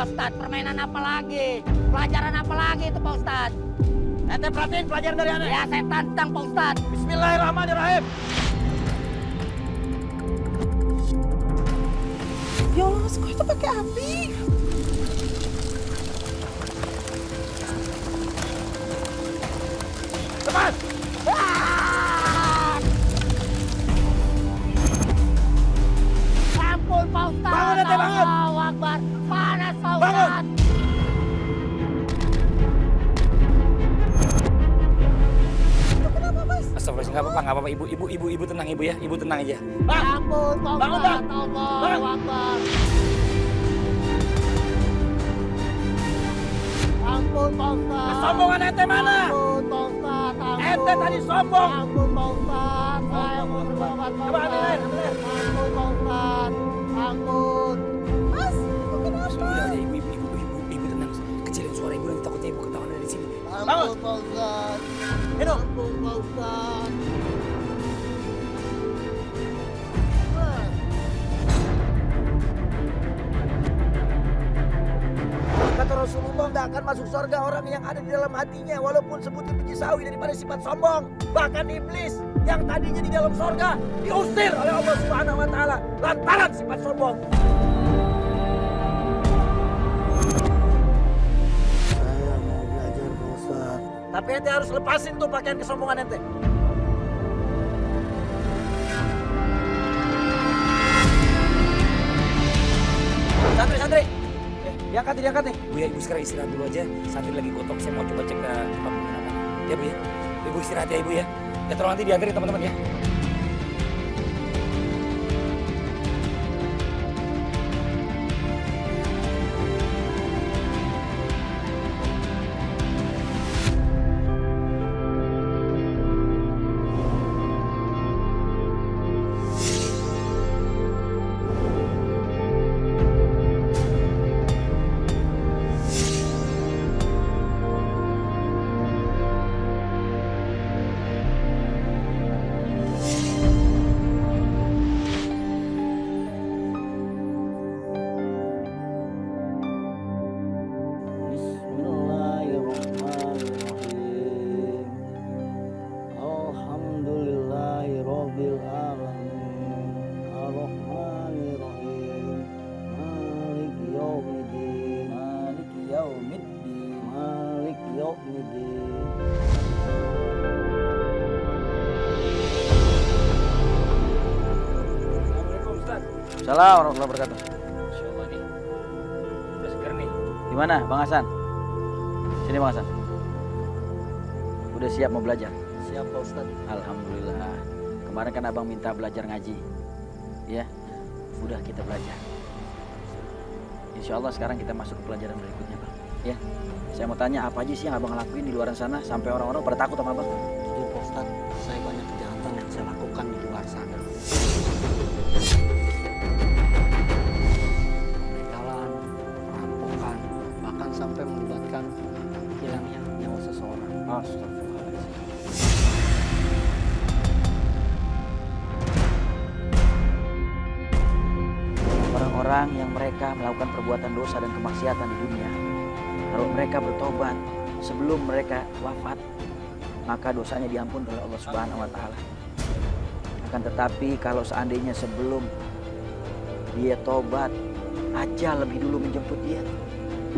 Pak Ustadz, permainan apa lagi? Pelajaran apa lagi itu Pak Ustadz? Ente perhatiin pelajaran dari aneh. Ya saya tantang Pak Ustadz. Bismillahirrahmanirrahim. Ya Allah, kok itu pakai api? Cepat. Ampun Pak Ustadz. Bangun, ente, bangun. Allahu Akbar. Panas Pak Bangun. Ustadz. Astagfirullah, nggak apa-apa, ibu tenang ibu ya, ibu tenang aja. Bang. Ampun Pak Bangun, Ustadz. Bang. Allahu Akbar. Ampun Pak Ustadz. Kesombongan ente mana? Ampun Pak Ustadz. Ampun. Ente tadi sombong. Ampun Pak Ustadz. Saya mau bertobat Pak Coba ambilin, Ustadz. ambilin. Ampun Pak Ustadz. Ampun. Mas, kok kenapa? Udah, ibu tenang. Kecilin suara ibu, nanti takutnya ibu ketahuan dari sini. Ampun Pak Ustadz. Minum. Ampun Pak Ustadz. Kata Rasulullah nggak akan masuk surga orang yang ada di dalam hatinya walaupun sebutir biji sawi daripada sifat sombong. Bahkan iblis yang tadinya di dalam surga diusir oleh Allah Subhanahu wa taala lantaran sifat sombong. Saya mau belajar Pak Ustadz. Tapi ente harus lepasin tuh pakaian kesombongan ente. Santri, diangkat nih. Bu ya, ibu sekarang istirahat dulu aja. Santri lagi kotok, saya mau coba cek ke tempat penginapan. Ya bu ya, ibu istirahat ya ibu ya. Ya tolong nanti diantarin teman-teman ya. Bismillahirrahmanirrahim. Alhamdulillahirabbil alamin. Arrahmanirrahim. Maliki yaumiddin. Maliki yaumiddin. Assalamualaikum Ustaz. Assalamualaikum warahmatullahi wabarakatuh. Masya Allah nih, udah segar nih. Gimana Bang Hasan? Sini Bang Hasan. Udah siap mau belajar? Siap Pak Ustadz. Alhamdulillah. Kemarin kan abang minta belajar ngaji. Ya, udah kita belajar. Insya Allah sekarang kita masuk ke pelajaran berikutnya Bang. Ya, saya mau tanya apa aja sih yang abang lakuin di luar sana sampai orang-orang pada takut sama abang? Jujur Pak Ustadz, saya banyak kejahatan yang saya lakukan di luar sana. Pembegalan, perampokan, bahkan sampai melibatkan hilangnya nyawa seseorang. Astagfirullahaladzim. Orang-orang yang mereka melakukan perbuatan dosa dan kemaksiatan di dunia, kalau mereka bertobat sebelum mereka wafat, maka dosanya diampun oleh Allah Subhanahu wa taala. Akan tetapi kalau seandainya sebelum dia tobat, ajal lebih dulu menjemput dia,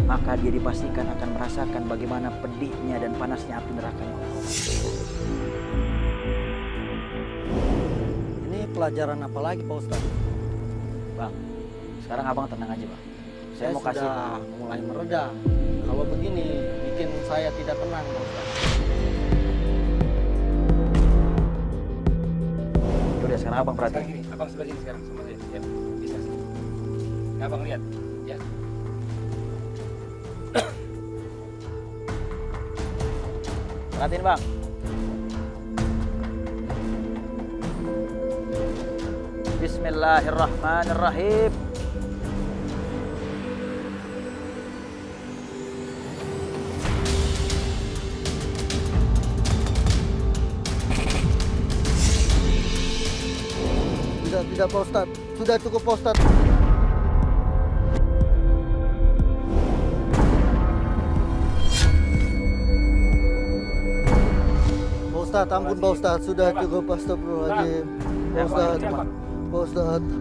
maka dia dipastikan akan merasakan bagaimana pedihnya dan panasnya api neraka. Ini pelajaran apa lagi Pak Ustadz? Bang, sekarang abang tenang aja bang. Saya mau kasih. sudah mulai mereda. Kalau begini bikin saya tidak tenang Pak Ustadz. Udah sekarang abang Sekarang perhatiin. gini, abang sebelah sini sekarang sama saya. Ya, bisa. Ya, abang lihat, ya. Perhatiin bang. Bismillahirrahmanirrahim. Tidak Pak Ustadz. Sudah cukup Pak Ustadz. Ustadz, ampun Pak Ustadz, sudah cukup, astagfirullahaladzim. Pak Ustadz, Pak Ustadz.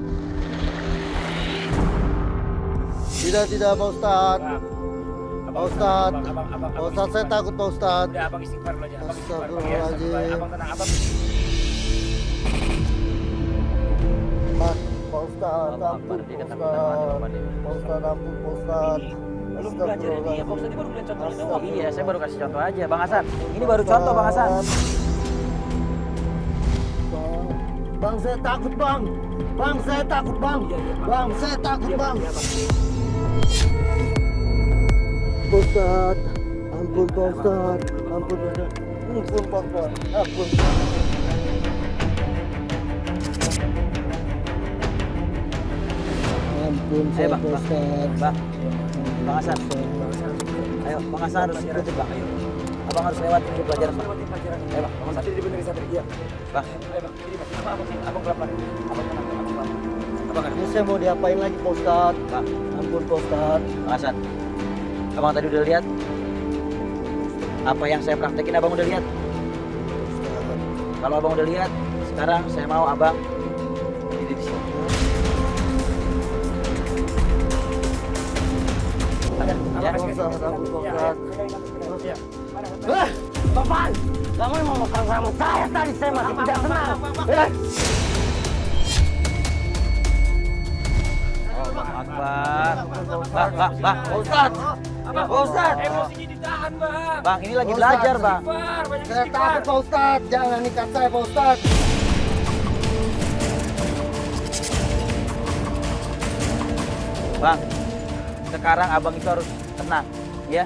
Tidak Pak Ustadz. Pak Ustadz, Pak Ustadz saya takut Pak Ustadz. Udah abang istighfar dulu aja. Abang istighfar. Astagfirullahaladzim. Abang tenang, abang. Pak Ustadz, ampun Pak Ustadz. Pak Ustadz, ampun Pak Ustadz. Belum belajar ini ya, Pak Ustadz, ini baru belajar contoh doang. Iya, saya baru kasih contoh aja, Bang Hasan. Ini baru contoh, Bang Hasan. Bang, saya takut bang. Bang, saya takut bang. Bang, saya takut bang. Pak Ustadz, ampun Pak Ustadz. Ampun Pak Ustadz. Ampun Pak Ustadz. Ampun. Ampun saya Bang, Pak Ustadz. Bang Hasan. Ayo, Bang Hasan harus ikut, Bang. Ayo. Abang harus lewat ini pelajaran, Bang. Ayo, Bang. Bang Hasan. Bener satri. Iya. Bang. Ayo, Bang. Ini Bang. Abang sih, abang kelapa. Abang tenang, abang kelapa. Abang ada. Ini saya mau diapain lagi Pak Ustadz? Bang. Ampun Pak Ustadz. Bang Hasan. Abang tadi udah lihat? Apa yang saya praktekin abang udah lihat? Kalau abang udah lihat, sekarang saya mau abang berdiri di sini. Ada, ya? Pak Ustadz, ampun Pak Ustadz. Iya. Bapak, kamu mau makan sama saya tadi, saya masih tidak senang. Allahu Akbar. Bang, Ustadz. Ustadz. Emosinya ditahan, Bang. Bang, ini lagi belajar, Bang. Istighfar, banyak Saya istighfar. takut Pak Ustadz. Jangan ikat saya Pak Ustadz. Bang, sekarang abang itu harus tenang, ya.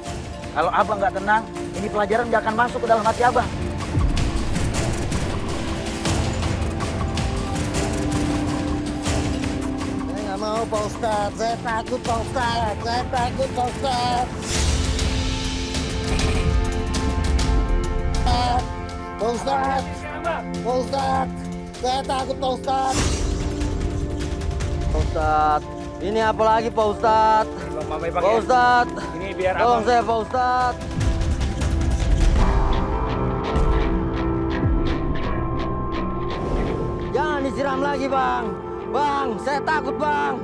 Kalau abang nggak tenang, ini pelajaran nggak akan masuk ke dalam hati abang. Saya nggak mau Pak Ustadz. Saya takut Pak Ustadz. Saya takut Pak Ustadz. Pak Ustadz. Pak Ustadz. Saya takut Pak Ustadz. Pak Ustadz. Ini apa lagi Pak Ustadz? Bang, Mama, Bang, Pak ya. Ustadz. Ini biar Tolong abang. saya Pak Ustadz. Jangan disiram lagi Bang. Bang, saya takut Bang.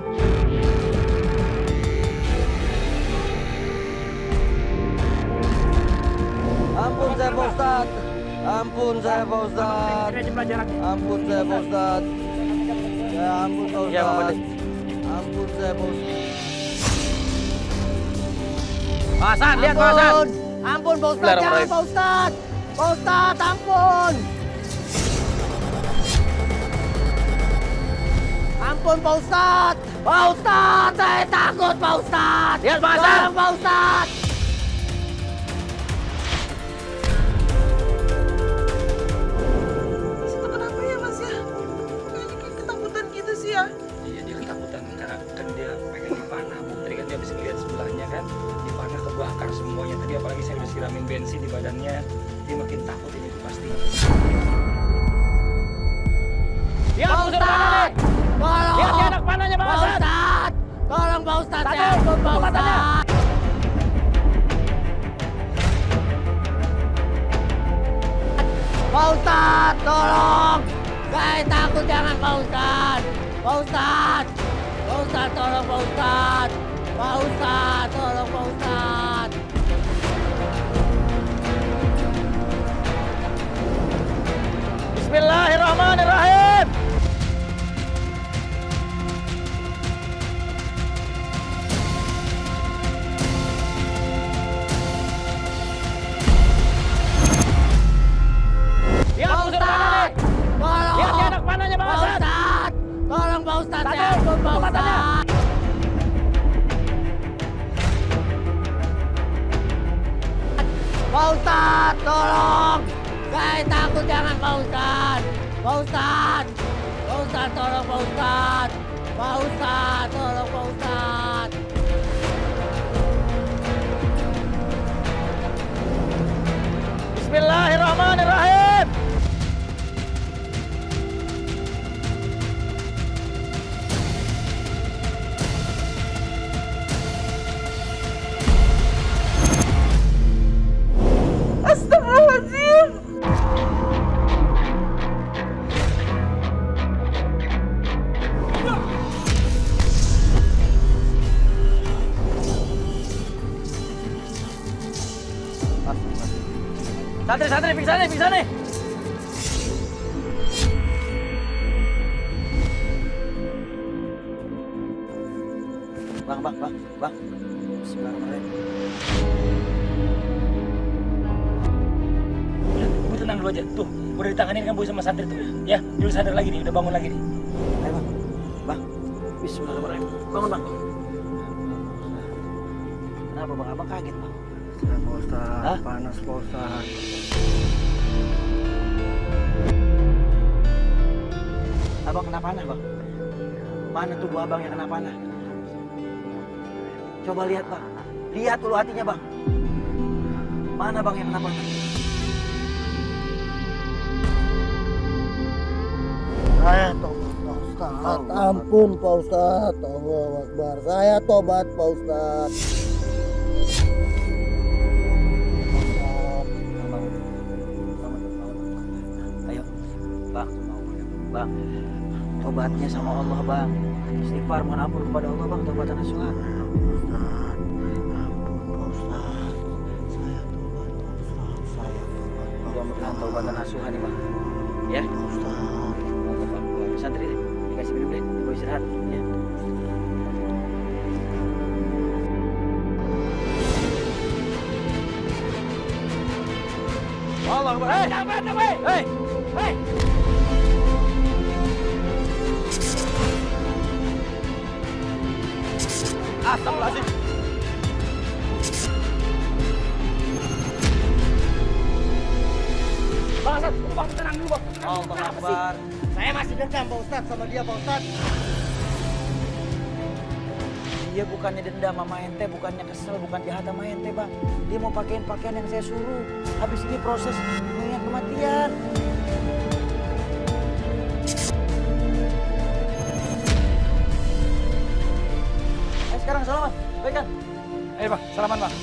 Ampun saya Pak Ustadz. Ampun saya Pak Ustadz. Ini aja pelajarannya. Ampun saya Pak Ustadz. Ya ampun Pak Ya, Bang Ustadz. Ampun saya Pak Ustadz. Bang Hasan, lihat Bang Hasan. Ampun Pak Ustadz, jangan Pak Ustadz. Pak Ustadz, ampun. Ampun Pak Ustadz. Pak Ustadz, saya takut Pak Ustadz. Lihat Bang Hasan. Tolong Pak Ustadz. Itu kenapa ya Mas ya? Kayaknya kayak ketakutan gitu sih ya. Iya, dia ketakutan karena kan dia pengen panah, Bu. Tadi kan dia bisa lihat sebelahnya kan, di panah kebakar semuanya. Tadi apalagi saya udah siramin bensin di badannya, dia makin takut ini pasti. Ya, Pak Ustadz, tolong. Lihat dia anak panahnya, Bang Pak Hasan. Ustadz, tolong Pak Ustadz, Satu, saya ampun Pak kekuatannya. Ustadz. Pak Ustadz, tolong. Saya takut, jangan Pak Ustadz. Pak Ustadz. Pak Ustadz, tolong Pak Ustadz. Pak Ustadz, tolong Pak Ustadz. Bismillahirrahmanirrahim. Ya, Pak musuh panah nih. Ustadz, tolong. Lihat dia anak panahnya, Bang Pak Hasan. Ustadz, tolong Pak Ustadz, Satu, saya ampun Pak kekuatannya. Ustadz. Pak Ustadz, tolong. Saya takut, jangan Pak Ustadz. Pak Ustadz. Pak Ustadz, tolong Pak Ustadz. Pak Ustadz, tolong Pak Ustadz. Bismillahirrahmanirrahim. Astagfirullahaladzim. pingsan nih. Bang. Bismillahirrahmanirrahim. Udah, ibu tenang dulu aja. Tuh, udah ditanganin kan Bu sama santri tuh. Ya, dia udah sadar lagi nih, udah bangun lagi nih. Ayo bang. Bismillahirrahmanirrahim. Bangun bang. Kenapa bang? Abang kaget bang? Pak Ustadz, Hah? panas Pak Ustadz. Abang kena panah bang? Mana tubuh abang yang kena panah? Coba lihat bang. Lihat dulu hatinya bang. Mana bang yang kena panah? Saya tobat Pak Ustadz. Ampun Pak Ustadz. Allahu Akbar. Saya tobat Pak Ustadz. Ayo, bang, tobatnya sama Allah bang. Istighfar, mohon ampun kepada Allah bang, tobatan nasuha. Ampun Pak Ustadz. Saya tobat Pak Ustadz. Saya tobat Pak Mudah-mudahan tobatan nasuha nih bang. Ya, Ustadz. santri deh, dikasih minum deh, gue istirahat. Ya. Allah Akbar. Hei. Astagfirullahaladzim. Bang Hasan, bang tenang dulu bang. Allah Akbar. Saya masih dendam Pak Ustadz sama dia Pak Ustadz. Dia bukannya dendam sama ente, bukannya kesel, bukan jahat sama ente bang. Dia mau pakein pakaian yang saya suruh. Habis ini proses mengingat kematian. Sekarang salaman, baik kan? Ayo bang, salaman bang.